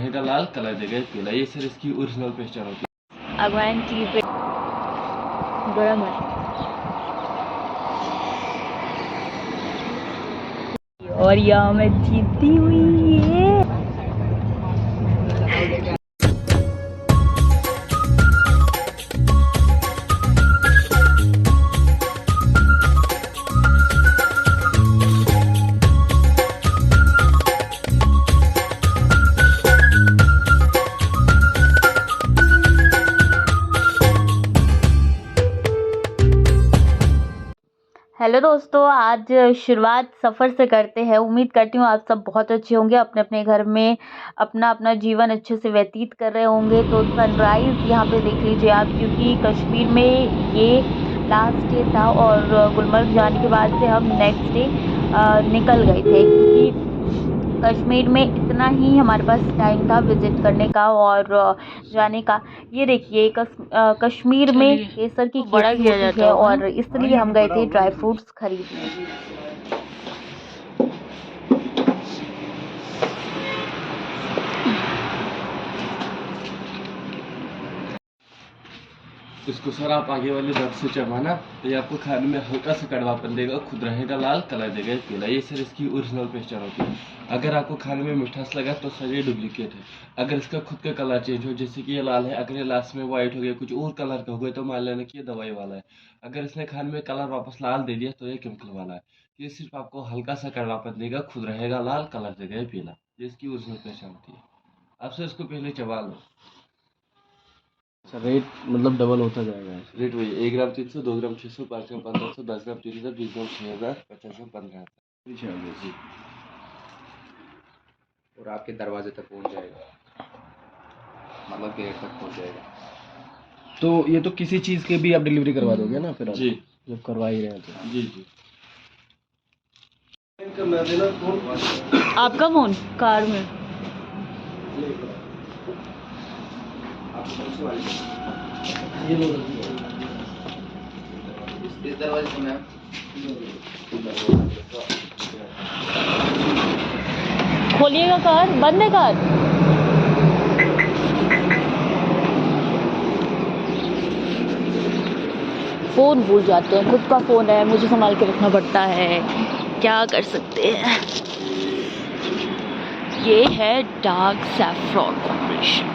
रहेगा लाल, कलर देगा पीला। ये सर इसकी ओरिजिनल पहचान होती है। अगवाइन टी पे गरम है और यहाँ मैं जीती हुई है। हेलो दोस्तों, आज शुरुआत सफ़र से करते हैं। उम्मीद करती हूँ आप सब बहुत अच्छे होंगे, अपने अपने घर में अपना अपना जीवन अच्छे से व्यतीत कर रहे होंगे। तो सनराइज़ यहाँ पे देख लीजिए आप, क्योंकि कश्मीर में ये लास्ट डे था और गुलमर्ग जाने के बाद से हम नेक्स्ट डे निकल गए थे, क्योंकि कश्मीर में इतना ही हमारे पास टाइम था विज़िट करने का और जाने का। ये देखिए कश्मीर में केसर की खेती होती है और इसलिए हम गए थे ड्राई फ्रूट्स खरीदने। इसको सर आप आगे वाले दर से चबाना तो ये आपको खाने में हल्का सा कड़वापन देगा, खुद रहेगा लाल, कलर देगा पीला। ये सर इसकी ओरिजिनल पहचान होती है। अगर आपको खाने में मिठास लगा तो सर ये डुप्लीकेट है। अगर इसका खुद का कलर चेंज हो, जैसे कि ये लाल है, अगर ये लास्ट में व्हाइट हो गया, कुछ और कलर का हो गया, तो मान लेना कि ये दवाई वाला है। अगर इसने खाने में कलर वापस लाल दे दिया तो ये केमिकल वाला है। ये सिर्फ आपको हल्का सा कड़वापन देगा, खुद रहेगा लाल, कलर देगा पीला। ये इसकी ओरिजिनल पहचान होती है। आप सर इसको पहले चबा लो। सर रेट मतलब डबल होता जाएगा। रेट वही 1 ग्राम 300, 2 ग्राम 600, 5 ग्राम 1500, 10 ग्राम 3000, 20 ग्राम 6000, 50 ग्राम 15000 जी। और आपके दरवाजे तक पहुंच जाएगा, मतलब गेट तक पहुंच जाएगा। तो ये तो किसी चीज़ के भी आप डिलीवरी करवा दोगे ना फिर आप? जी जब करवा ही रहे हैं तो जी जी। आपका फ़ोन कार में इस दरवाजे से मैम खोलिएगा, कार बंद है। कार फ़ोन भूल जाते हैं, खुद का फ़ोन है, मुझे संभाल के रखना पड़ता है, क्या कर सकते हैं। ये है डार्क सैफ्रॉन कॉर्पोरेशन।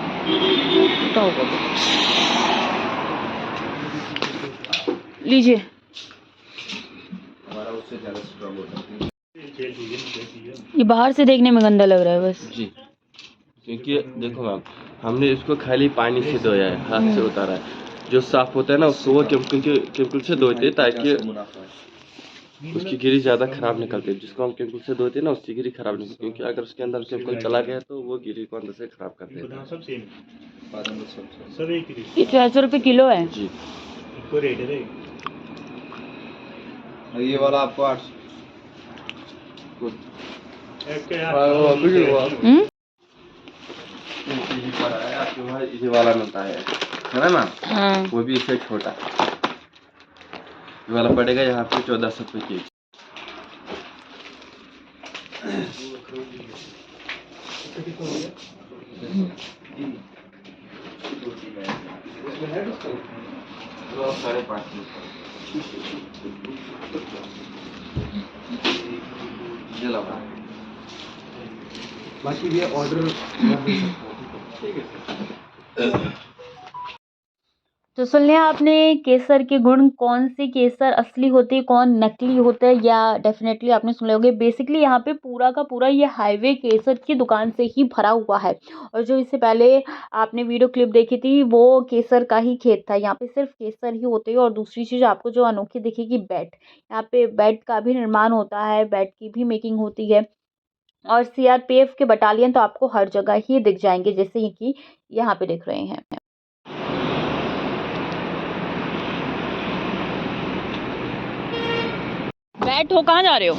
लीजिए। हमारा उससे ज़्यादा स्ट्रॉन्ग होता है। ये बाहर से देखने में गंदा लग रहा है बस। जी, क्योंकि देखो मैम, हमने इसको खाली पानी से धोया है, हाथ से उतारा है। जो साफ होता है ना उसको वो केमिकल से धोते हैं, ताकि उसकी गिरी ज़्यादा खराब निकलती है। जिसको हम केमिकल से धोते हैं ना उसकी गिरी खराब निकलती है, क्योंकि अगर उसके अंदर केमिकल चला गया तो वो गिरी को अंदर से खराब कर देता है। ये 400 रुपये किलो है जी। ये वाला आपको 800। आपके वहाँ ये वाला मिलता है ना मैम? हाँ। वो भी इससे छोटा। ये वाला पड़ेगा यहाँ पे 1400 रुपये केजी। बाकी ये ऑर्डर ठीक है। तो सुन लिया आपने केसर के गुण, कौन सी केसर असली होती है, कौन नकली होता है, या डेफिनेटली आपने सुन लिया होगा। बेसिकली यहाँ पे पूरा का पूरा ये हाईवे केसर की दुकान से ही भरा हुआ है। और जो इससे पहले आपने वीडियो क्लिप देखी थी वो केसर का ही खेत था। यहाँ पे सिर्फ केसर ही होते हैं। और दूसरी चीज़ आपको जो अनोखी दिखेगी, बेड, यहाँ पे बेड का भी निर्माण होता है, बेड की भी मेकिंग होती है। और CRPF के बटालियन तो आपको हर जगह ही दिख जाएंगे, जैसे कि यहाँ पे दिख रहे हैं। बैठो, कहाँ जा रहे हो?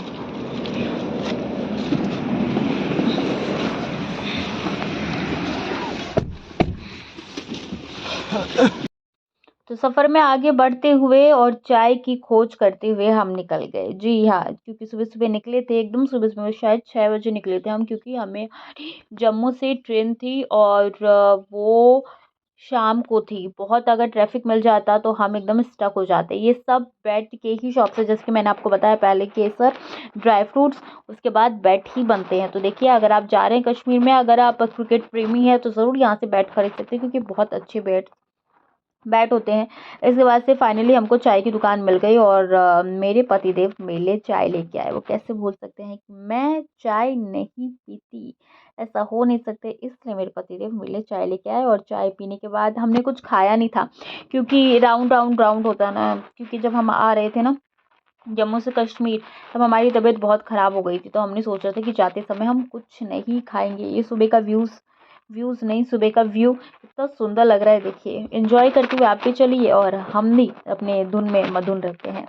तो सफ़र में आगे बढ़ते हुए और चाय की खोज करते हुए हम निकल गए। जी हाँ, क्योंकि सुबह-सुबह निकले थे, एकदम सुबह-सुबह शायद 6 बजे निकले थे हम, क्योंकि हमें जम्मू से ट्रेन थी और वो शाम को थी। बहुत अगर ट्रैफ़िक मिल जाता तो हम एकदम स्टक हो जाते। ये सब बेट के ही शॉप से, जैसे कि मैंने आपको बताया पहले, केसर, ड्राई फ्रूट्स, उसके बाद बेट ही बनते हैं। तो देखिए, अगर आप जा रहे हैं कश्मीर में, अगर आप क्रिकेट प्रेमी हैं तो ज़रूर यहाँ से बैट खरीद सकते हैं, क्योंकि बहुत अच्छे बैट होते हैं। इसके बाद से फाइनली हमको चाय की दुकान मिल गई और मेरे पतिदेव मेरे लिए चाय लेके आए। वो कैसे भूल सकते हैं कि मैं चाय नहीं पीती, ऐसा हो नहीं सकते, इसलिए मेरे पतिदेव मेरे लिए चाय लेके आए। और चाय पीने के बाद हमने कुछ खाया नहीं था, क्योंकि राउंड राउंड राउंड होता है ना, क्योंकि जब हम आ रहे थे ना जम्मू से कश्मीर, तब हमारी तबीयत बहुत ख़राब हो गई थी। तो हमने सोचा था कि जाते समय हम कुछ नहीं खाएंगे। ये सुबह का व्यूज़ नहीं, सुबह का व्यू इतना सुंदर लग रहा है। देखिए, एंजॉय करते हुए आप भी चलिए और हम भी अपने धुन में मधुन रहते हैं।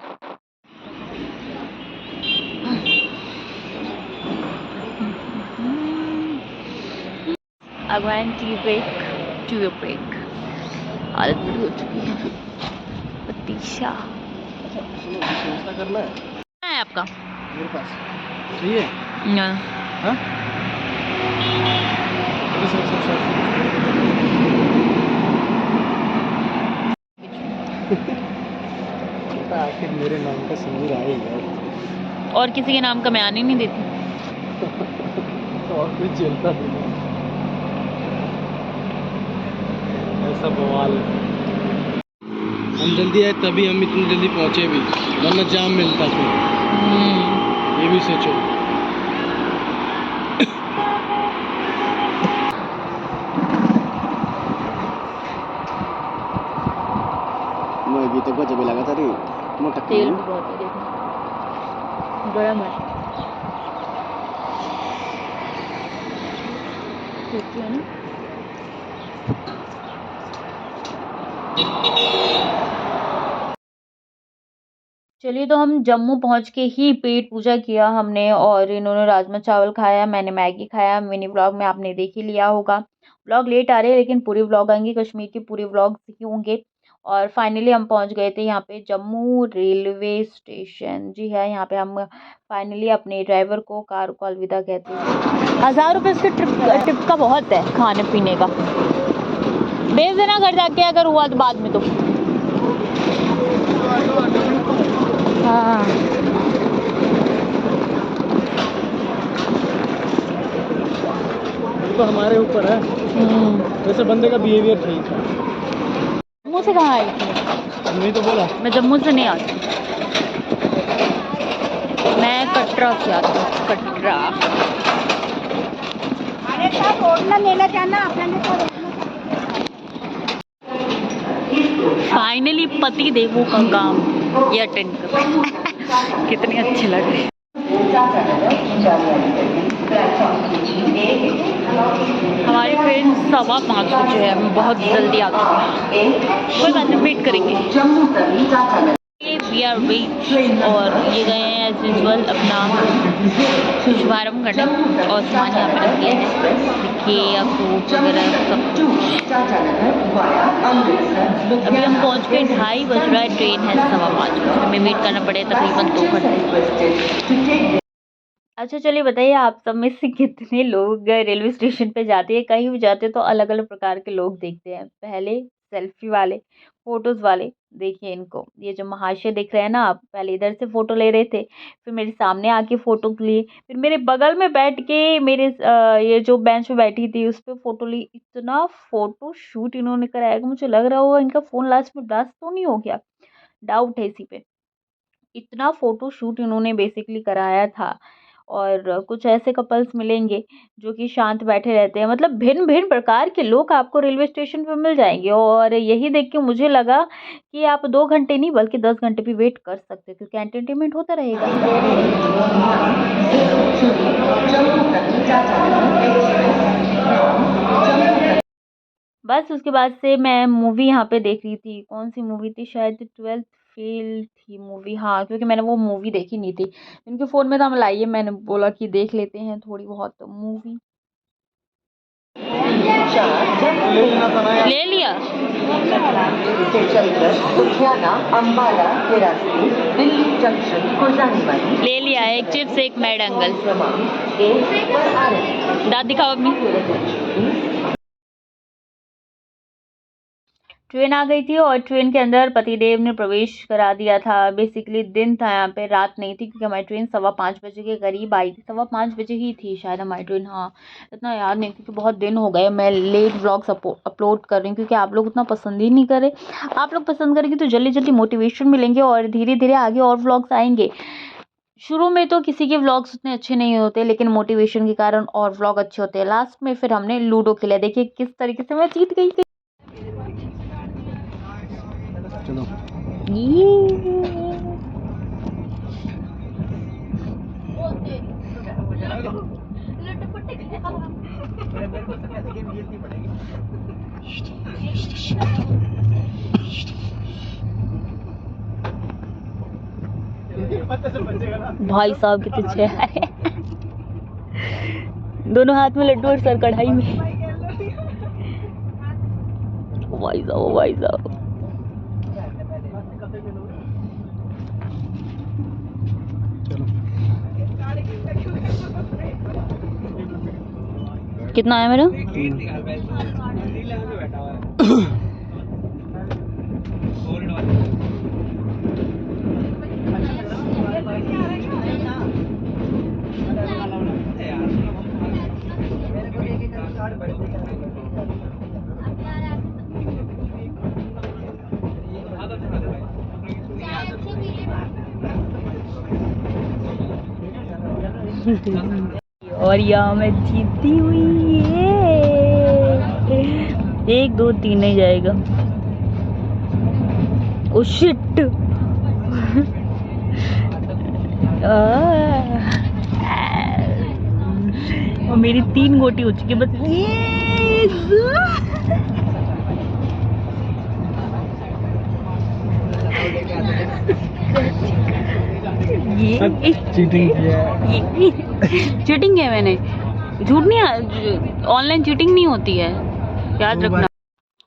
अगवान टी ब्रेक हालत बुरी हो चुकी है। पतीशा नाश्ता करना है आपका? मेरे पास चाहिए। हाँ आखिर मेरे नाम का सिंदूर आ ही गया। और किसी के नाम का मैं आने नहीं देती। और कुछ चलता नहीं ऐसा बवाल। हम जल्दी आए तभी हम इतनी जल्दी पहुंचे भी, वरना जाम मिलता फिर। ये भी सोचो। मैं भी तो गजब लगा था रे, मोटा तेल भी बहुत है, देखो गरम है। देखती है ना। चलिए, तो हम जम्मू पहुंच के ही पेट पूजा किया हमने, और इन्होंने राजमा चावल खाया, मैंने मैगी खाया। मिनी व्लॉग में आपने देख ही लिया होगा। व्लॉग लेट आ रहे हैं, लेकिन पूरे व्लॉग आएंगे, कश्मीर के पूरे व्लॉग ही होंगे। और फाइनली हम पहुंच गए थे यहाँ पे जम्मू रेलवे स्टेशन। जी है, यहाँ पे हम फाइनली अपने ड्राइवर को, कार को अलविदा कहते हैं। 1000 रुपये उसके टिप का बहुत है खाने पीने का। भेज देना घर जाके अगर हुआ तो बाद में। तो हाँ, तो हमारे ऊपर है। वैसे बंदे का बिहेवियर ठीक है। जम्मू से कहाँ आई थी? नहीं तो बोला मैं जम्मू से नहीं आती, मैं कटरा से आती हूँ। कटरा फाइनली पति देवों का काम ये अटेंड कर कितने अच्छे लग रहे हैं। हमारी ट्रेन 5:15 बजे है, हम बहुत जल्दी आ गए हैं। कोई बात नहीं, वेट करेंगे। वी आर वेट, और ये गए हैं एज यूजल अपना शुभारम्भ करने, और सामान यहाँ पे रख दिया है। देखिए, अखरोट वगैरह सब। अभी हम पहुँच गए, 2:30 बज रहा है, ट्रेन है 5:15 बजे। हमें वेट करना पड़ेगा तकरीबन 2 घंटे। अच्छा, चलिए बताइए, आप सब में से कितने लोग रेलवे स्टेशन पे जाते हैं? कहीं भी जाते हैं तो अलग अलग प्रकार के लोग देखते हैं। पहले सेल्फी वाले, फोटोज़ वाले। देखिए इनको, ये जो महाशय देख रहे हैं ना आप, पहले इधर से फ़ोटो ले रहे थे, फिर मेरे सामने आके फ़ोटो लिए, फिर मेरे बगल में बैठ के मेरे ये जो बेंच पे बैठी थी उस पे फ़ोटो ली। इतना फ़ोटो शूट इन्होंने कराया कि मुझे लग रहा होगा इनका फ़ोन लास्ट में ब्लास्ट तो नहीं हो गया, डाउट है इसी पे। इतना फ़ोटो शूट इन्होंने बेसिकली कराया था। और कुछ ऐसे कपल्स मिलेंगे जो कि शांत बैठे रहते हैं। मतलब भिन्न-भिन्न प्रकार के लोग आपको रेलवे स्टेशन पे मिल जाएँगे, और यही देख के मुझे लगा कि आप 2 घंटे नहीं बल्कि 10 घंटे भी वेट कर सकते हो, क्योंकि एंटरटेनमेंट होता रहेगा। बस उसके बाद से मैं मूवी यहाँ पे देख रही थी। कौन-सी मूवी थी? शायद 12th फेल थी मूवी। हाँ, क्योंकि मैंने वो मूवी देखी नहीं थी। इनके फ़ोन में था, मैं लाइए, मैंने बोला कि देख लेते हैं थोड़ी बहुत मूवी। ले लिया। से चलकर लुधियाना अम्बाला के रास्ते दिल्ली जंक्शन को जाने वाली ले लिया, एक चिप्स एक मैडंगल। क्रमांक 1 पर आ रही है। दांत दिखाओ अपनी। ट्रेन आ गई थी और ट्रेन के अंदर पतिदेव ने प्रवेश करा दिया था। बेसिकली दिन था यहाँ पे, रात नहीं थी, क्योंकि हमारी ट्रेन 5:15 बजे के करीब आई थी। 5:15 बजे ही थी शायद हमारी ट्रेन, हाँ इतना याद नहीं, क्योंकि बहुत दिन हो गए। मैं लेट व्लॉग्स अपलोड कर रही हूँ क्योंकि आप लोग उतना पसंद ही नहीं कर रहे। आप लोग पसंद करेंगे तो जल्दी जल्दी मोटिवेशन मिलेंगे और धीरे धीरे आगे और व्लॉग्स आएंगे। शुरू में तो किसी के व्लॉग्स उतने अच्छे नहीं होते, लेकिन मोटिवेशन के कारण और व्लॉग अच्छे होते हैं। लास्ट में फिर हमने लूडो खेला, देखिए किस तरीके से मैं जीत गई। चलो भाई साहब कितने अच्छे हैं। दोनों हाथ में लड्डू और सर कढ़ाई में। ओ भाई साहब, ओ भाई साहब। कितना आया मेरा? और यहाँ मैं जीती हुई है। 1 2 3 नहीं जाएगा। Oh shit. और मेरी 3 गोटी हो चुकी है बस। ये चीटिंग किया। चीटिंग है मैंने, झूठ नहीं, ऑनलाइन चीटिंग नहीं होती है, याद रखना।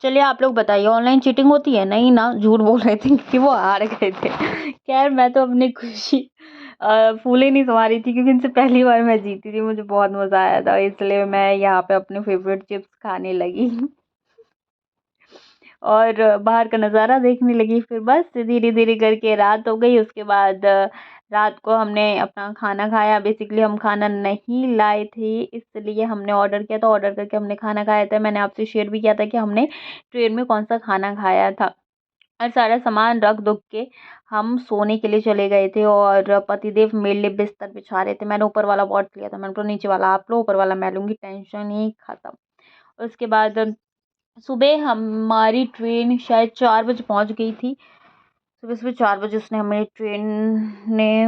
चलिए आप लोग बताइए, ऑनलाइन चीटिंग होती है? नहीं ना, झूठ बोल रहे थे क्योंकि वो हार गए थे। खैर मैं तो अपनी खुशी फूले नहीं समा रही थी, क्योंकि इनसे पहली बार मैं जीती थी। मुझे बहुत मज़ा आया था, इसलिए मैं यहाँ पे अपने फेवरेट चिप्स खाने लगी और बाहर का नज़ारा देखने लगी। फिर बस धीरे धीरे करके रात हो गई। उसके बाद रात को हमने अपना खाना खाया। बेसिकली हम खाना नहीं लाए थे, इसलिए हमने ऑर्डर किया था। ऑर्डर करके हमने खाना खाया था। मैंने आपसे शेयर भी किया था कि हमने ट्रेन में कौन सा खाना खाया था। और सारा सामान रख दुख के हम सोने के लिए चले गए थे और पतिदेव मेरे लिए बिस्तर बिछा रहे थे। मैंने ऊपर वाला बॉट लिया था, मैंने बोला नीचे वाला आप लो, ऊपर वाला मैं लूँगी, टेंशन ही खत्म। उसके बाद सुबह हमारी ट्रेन शायद 4 बजे पहुंच गई थी। सुबह सुबह 4 बजे उसने हमें ट्रेन ने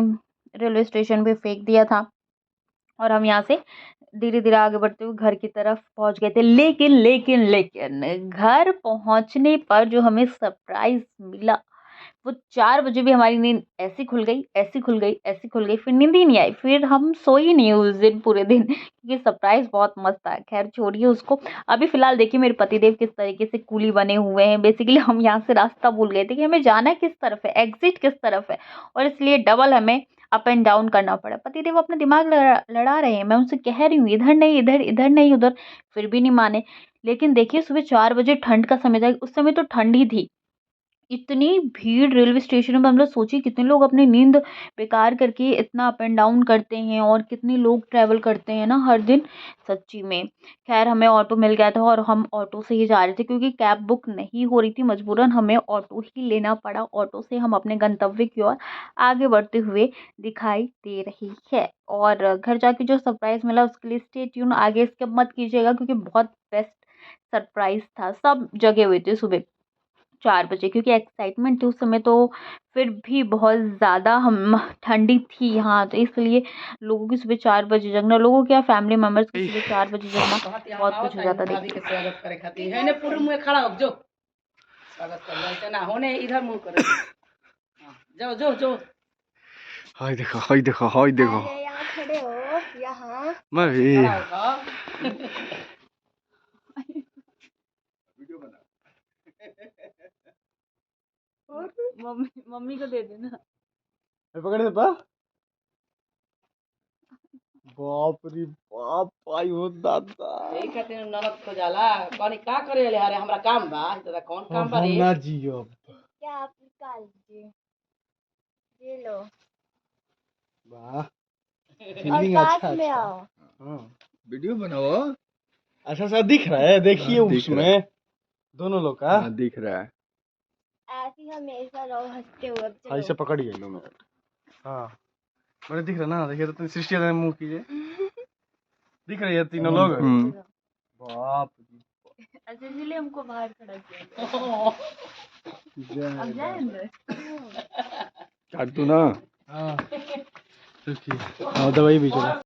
रेलवे स्टेशन पे फेंक दिया था और हम यहाँ से धीरे धीरे आगे बढ़ते हुए घर की तरफ पहुंच गए थे। लेकिन लेकिन लेकिन घर पहुंचने पर जो हमें सरप्राइज मिला, वो 4 बजे भी हमारी नींद ऐसी खुल गई, ऐसी खुल गई, ऐसी खुल गई, फिर नींद ही नहीं आई। फिर हम सोए ही नहीं उस दिन पूरे दिन, क्योंकि सरप्राइज बहुत मस्त था। खैर छोड़िए उसको। अभी फिलहाल देखिए मेरे पतिदेव किस तरीके से कूली बने हुए हैं। बेसिकली हम यहाँ से रास्ता भूल गए थे कि हमें जाना किस तरफ है, एग्जिट किस तरफ है, और इसलिए डबल हमें अप एंड डाउन करना पड़ा। पतिदेव अपना दिमाग लड़ा रहे हैं। मैं उनसे कह रही हूँ इधर नहीं, इधर, इधर नहीं, उधर, फिर भी नहीं माने। लेकिन देखिए सुबह 4 बजे ठंड का समय था, उस समय तो ठंड ही थी। इतनी भीड़ रेलवे स्टेशन में, मतलब सोचिए कितने लोग अपनी नींद बेकार करके इतना अप एंड डाउन करते हैं और कितने लोग ट्रैवल करते हैं ना हर दिन, सच्ची में। खैर हमें ऑटो मिल गया था और हम ऑटो से ही जा रहे थे, क्योंकि कैब बुक नहीं हो रही थी। मजबूरन हमें ऑटो ही लेना पड़ा। ऑटो से हम अपने गंतव्य की ओर आगे बढ़ते हुए दिखाई दे रही है। और घर जाके जो सरप्राइज मिला उसके लिए स्टे ट्यून। आगे स्किप मत कीजिएगा, क्योंकि बहुत बेस्ट सरप्राइज था। सब जगे हुए थे सुबह 4 बजे, क्योंकि एक्साइटमेंट थी उस समय। तो फिर भी बहुत ज़्यादा हम ठंडी थी यहाँ, तो इसलिए लोगों की सुबह 4 बजे जगना, लोगों के या फैमिली मेम्बर्स की सुबह 4 बजे जगना बहुत कुछ हो जाता। देखिए स्वागत करे खातिर है ने पूरे मुंह खड़ा हो जो स्वागत कर लेते ना होने इधर मुंह करो। जाओ जो जो हाय देखो, हाय देखो, हाय देखो। यहाँ खड़े हो, यहाँ मैं भी खड़ा हो मम्मी को दे देना। पकड़ देता। बाप रे बाप भाई हो दादा। यही खातिर ननद खोजाला कनी का करे ले अरे हमरा काम बा दादा कौन काम बा हम रे ना जियो। क्या आप निकाल लीजिए, ये लो। वाह फीलिंग अच्छा अच्छा। हाँ वीडियो बनाओ। अच्छा सा दिख रहा है, देखिए हाँ, दिख उसमें दोनों लोग का। हाँ दिख रहा है। ऐसे ही हमेशा रहो हंसते हुए। अब हाँ इसे पकड़िए 2 मिनट। हाँ बड़े दिख रहा ना, देखिए तो सृष्टि का मुंह कीजिए। दिख रही है तीनों लोग। बाप अच्छा इसलिए हमको बाहर खड़ा किया। अब जाए अंदर। काट तू ना। हाँ दवाई भी चला।